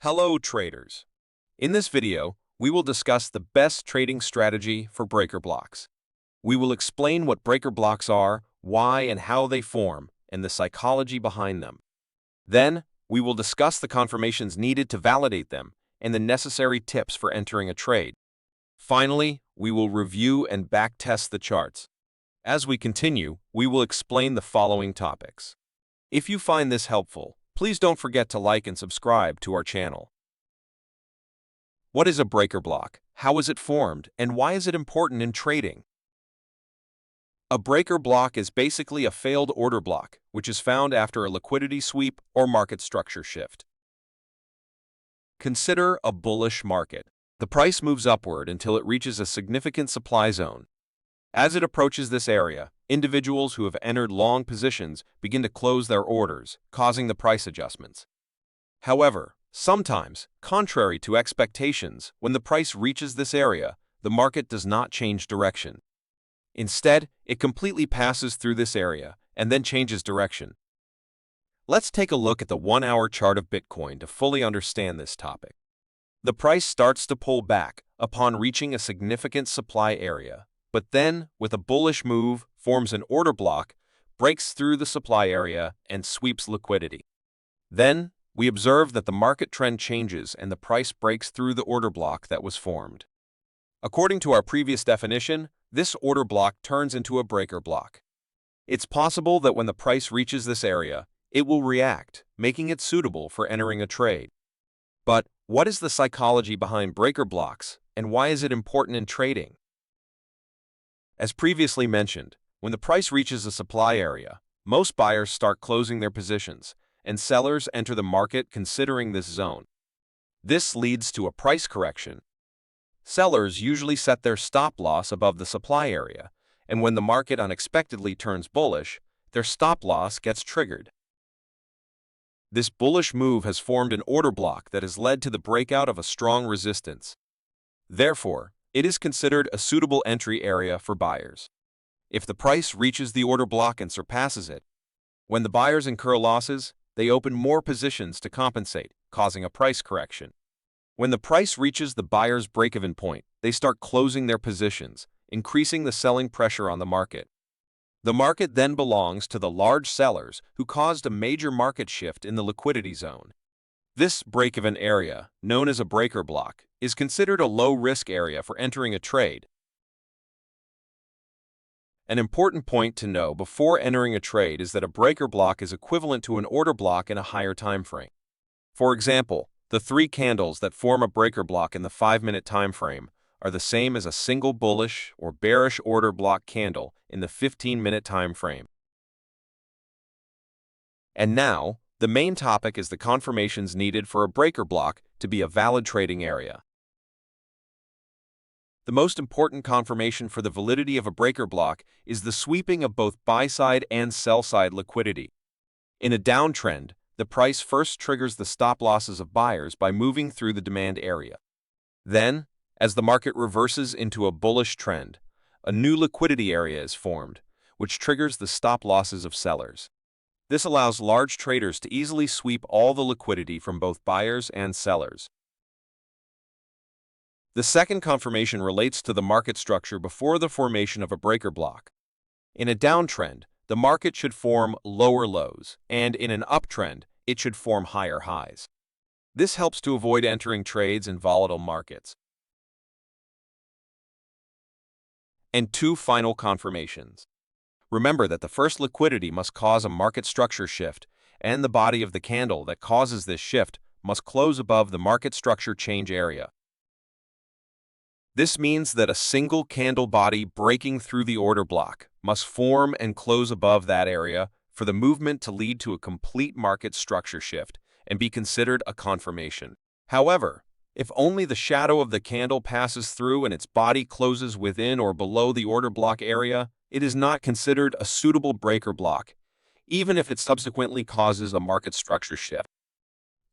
Hello, traders. In this video, we will discuss the best trading strategy for breaker blocks. We will explain what breaker blocks are, why and how they form, and the psychology behind them. Then, we will discuss the confirmations needed to validate them and the necessary tips for entering a trade. Finally, we will review and backtest the charts. As we continue, we will explain the following topics. If you find this helpful, please don't forget to like and subscribe to our channel. What is a breaker block? How is it formed? And why is it important in trading? A breaker block is basically a failed order block, which is found after a liquidity sweep or market structure shift. Consider a bullish market. The price moves upward until it reaches a significant supply zone. As it approaches this area, individuals who have entered long positions begin to close their orders, causing the price adjustments. However, sometimes, contrary to expectations, when the price reaches this area, the market does not change direction. Instead, it completely passes through this area and then changes direction. Let's take a look at the 1-hour chart of Bitcoin to fully understand this topic. The price starts to pull back upon reaching a significant supply area, but then, with a bullish move, forms an order block, breaks through the supply area, and sweeps liquidity. Then, we observe that the market trend changes and the price breaks through the order block that was formed. According to our previous definition, this order block turns into a breaker block. It's possible that when the price reaches this area, it will react, making it suitable for entering a trade. But what is the psychology behind breaker blocks, and why is it important in trading? As previously mentioned, when the price reaches a supply area, most buyers start closing their positions, and sellers enter the market considering this zone. This leads to a price correction. Sellers usually set their stop loss above the supply area, and when the market unexpectedly turns bullish, their stop loss gets triggered. This bullish move has formed an order block that has led to the breakout of a strong resistance. Therefore, it is considered a suitable entry area for buyers. If the price reaches the order block and surpasses it, when the buyers incur losses, they open more positions to compensate, causing a price correction. When the price reaches the buyer's break-even point, they start closing their positions, increasing the selling pressure on the market. The market then belongs to the large sellers who caused a major market shift in the liquidity zone. This break-even area, known as a breaker block, is considered a low-risk area for entering a trade. An important point to know before entering a trade is that a breaker block is equivalent to an order block in a higher time frame. For example, the 3 candles that form a breaker block in the 5-minute time frame are the same as a single bullish or bearish order block candle in the 15-minute time frame. And now, the main topic is the confirmations needed for a breaker block to be a valid trading area. The most important confirmation for the validity of a breaker block is the sweeping of both buy-side and sell-side liquidity. In a downtrend, the price first triggers the stop losses of buyers by moving through the demand area. Then, as the market reverses into a bullish trend, a new liquidity area is formed, which triggers the stop losses of sellers. This allows large traders to easily sweep all the liquidity from both buyers and sellers. The second confirmation relates to the market structure before the formation of a breaker block. In a downtrend, the market should form lower lows, and in an uptrend, it should form higher highs. This helps to avoid entering trades in volatile markets. And 2 final confirmations. Remember that the first liquidity must cause a market structure shift, and the body of the candle that causes this shift must close above the market structure change area. This means that a single candle body breaking through the order block must form and close above that area for the movement to lead to a complete market structure shift and be considered a confirmation. However, if only the shadow of the candle passes through and its body closes within or below the order block area, it is not considered a suitable breaker block, even if it subsequently causes a market structure shift.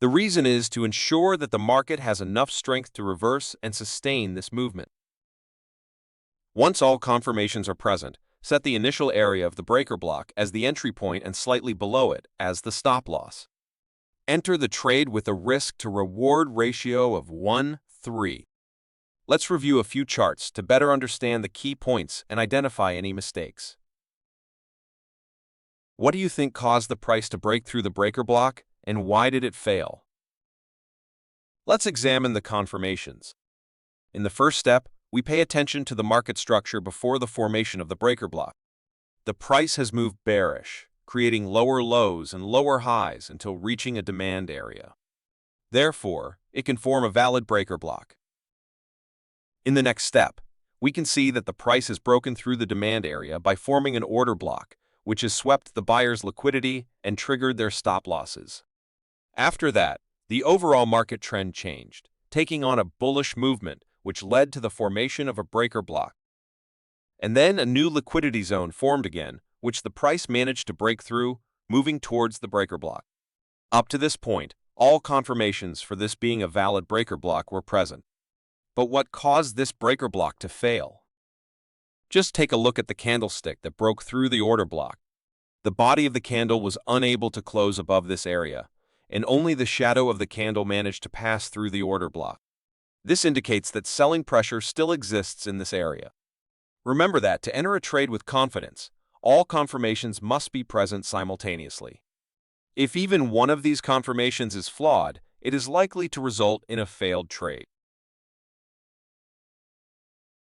The reason is to ensure that the market has enough strength to reverse and sustain this movement. Once all confirmations are present, set the initial area of the breaker block as the entry point and slightly below it as the stop loss. Enter the trade with a risk-to-reward ratio of 1:3. Let's review a few charts to better understand the key points and identify any mistakes. What do you think caused the price to break through the breaker block, and why did it fail? Let's examine the confirmations. In the first step, we pay attention to the market structure before the formation of the breaker block. The price has moved bearish, creating lower lows and lower highs until reaching a demand area. Therefore, it can form a valid breaker block. In the next step, we can see that the price has broken through the demand area by forming an order block, which has swept the buyer's liquidity and triggered their stop losses. After that, the overall market trend changed, taking on a bullish movement, which led to the formation of a breaker block. And then a new liquidity zone formed again, which the price managed to break through, moving towards the breaker block. Up to this point, all confirmations for this being a valid breaker block were present. But what caused this breaker block to fail? Just take a look at the candlestick that broke through the order block. The body of the candle was unable to close above this area, and only the shadow of the candle managed to pass through the order block. This indicates that selling pressure still exists in this area. Remember that to enter a trade with confidence, all confirmations must be present simultaneously. If even one of these confirmations is flawed, it is likely to result in a failed trade.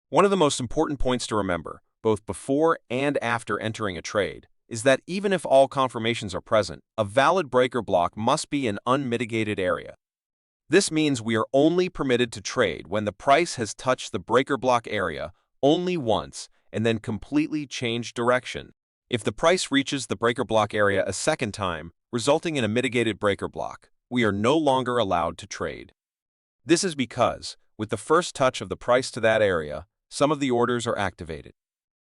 One of the most important points to remember, both before and after entering a trade, is that even if all confirmations are present, a valid breaker block must be an unmitigated area. This means we are only permitted to trade when the price has touched the breaker block area only once and then completely changed direction. If the price reaches the breaker block area a second time, resulting in a mitigated breaker block, we are no longer allowed to trade. This is because, with the first touch of the price to that area, some of the orders are activated.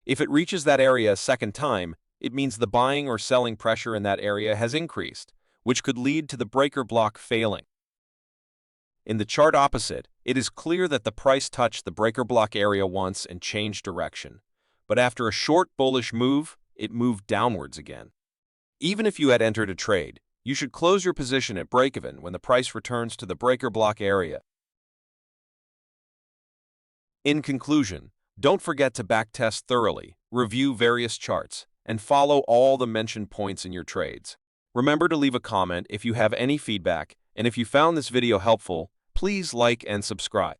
If it reaches that area a second time, it means the buying or selling pressure in that area has increased, which could lead to the breaker block failing. In the chart opposite, it is clear that the price touched the breaker block area once and changed direction, but after a short bullish move, it moved downwards again. Even if you had entered a trade, you should close your position at break-even when the price returns to the breaker block area. In conclusion, don't forget to backtest thoroughly, review various charts, and follow all the mentioned points in your trades. Remember to leave a comment if you have any feedback, and if you found this video helpful, please like and subscribe.